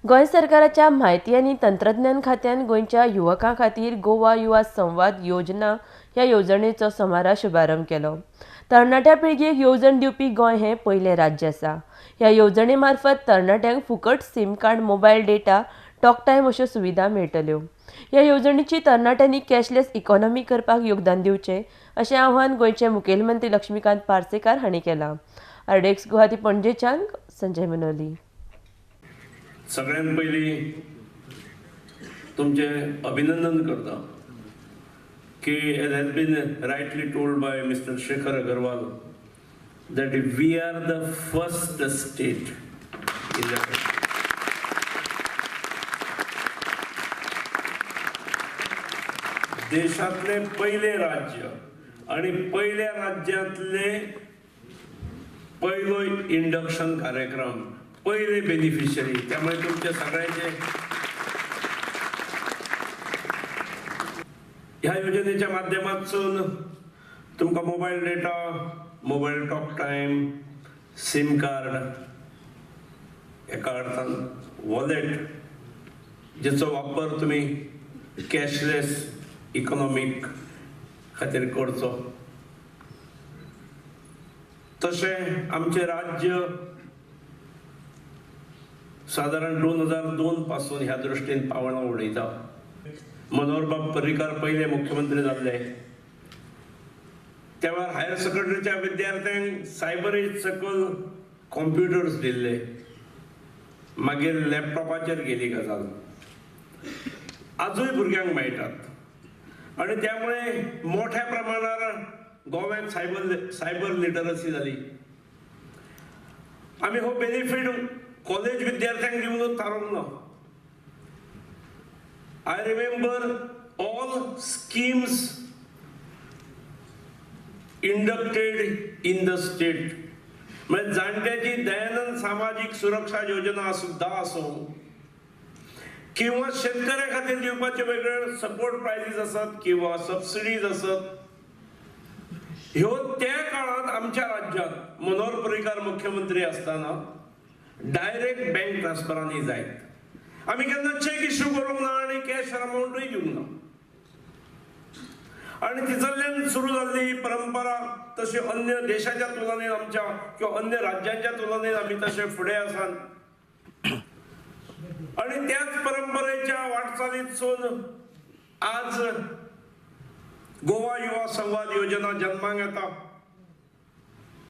गोंय सरकाराच्या म्हायती आनी तंत्रज्ञान खात्यान गोंयच्या युवकां खातीर गोवा युवा संवाद योजना ह्या येवजणेचो सोमारा शुभारंभ केलो। तरणाट्या पिळगेक येवजण दिवपी गोंय हें पयलें राज्य आसा। ह्या येवजणे मार्फत तरणाट्यांक फुकट SIM card, mobile data, talk time अश्यो सुविधा मेळटल्यो। ह्या येवजणेची तरणाट्यांनी कॅशलेस इकॉनॉमी करपाक योगदान दिवचें अशें आवाहन गोंयचे मुखेलमंत्री लक्ष्मीकांत पार्सेकार हांणी केलां। आरडेक्स गुवाहाटी पणजेच्यान संजय मनोली। सगळ्यात पयली तुमचे अभिनंदन करता की as has been rightly told by mister Shekhar Agarwal that we are the first state in the देशातले पहिले राज्य आणि पहिल्या राज्यातले पहिलो इंडक्शन कार्यक्रम, पहिले बेनिफिशियरी। त्यामुळे तुमच्या सगळ्यांचे ह्या योजनेच्या माध्यमातून तुमका mobile data, mobile talk time, SIM card, एका अर्थान वॉलेट, ज्याचो वापर तुम्ही कॅशलेस इकॉनॉमिक खातीर करचो। तशें आमचे राज्य साधारण 2002 पासून ह्या दृष्टीन पावलां उडयता। मनोहर बाब पर्रीकार पहिले मुख्यमंत्री जाल्ले तेव्हा हायर सेकंडरीच्या विद्यार्थ्यांक सायबरीज सकल कॉम्प्युटर्स दिल्ले, मागीर लॅपटॉपाचेर गेली गजाल। आजूय भुरग्यांक मेळटात आणि त्यामुळे मोठ्या प्रमाणावर गोव्यात सायबर लिटरसी जाली। आम्ही हो बेनिफिट कॉलेज विद्यार्थ्यांक दिवनूच थारोवंक ना। I remember all schemes inducted in the state, म्हणजे जाणट्याची दयानंद सामाजिक सुरक्षा योजना सुद्धा असो किंवा शेतकऱ्या खातीर दिवपाचे वेगळे सपोर्ट प्राइजीस असतात किंवा सबसिडीज असतात। ह्यो त्या काळात आमच्या राज्यात मनोहर पर्रीकार मुख्यमंत्री असताना डायरेक्ट बँक ट्रान्सफरांनी जायत। आम्ही केन्ना चेक इश्यू करूंक ना आणि कॅश अमाउंटूय दिवंक ना। आणि तितल्यान सुरू जाल्ली परंपरा तशी अन्य देशाच्या तुलनेत आमच्या किंवा अन्य राज्यांच्या तुलनेत आम्ही तसे फुडें आसात। आणि त्याच परंपरेच्या वाटचालीतसून आज गोवा युवा संवाद योजना जन्माक येता।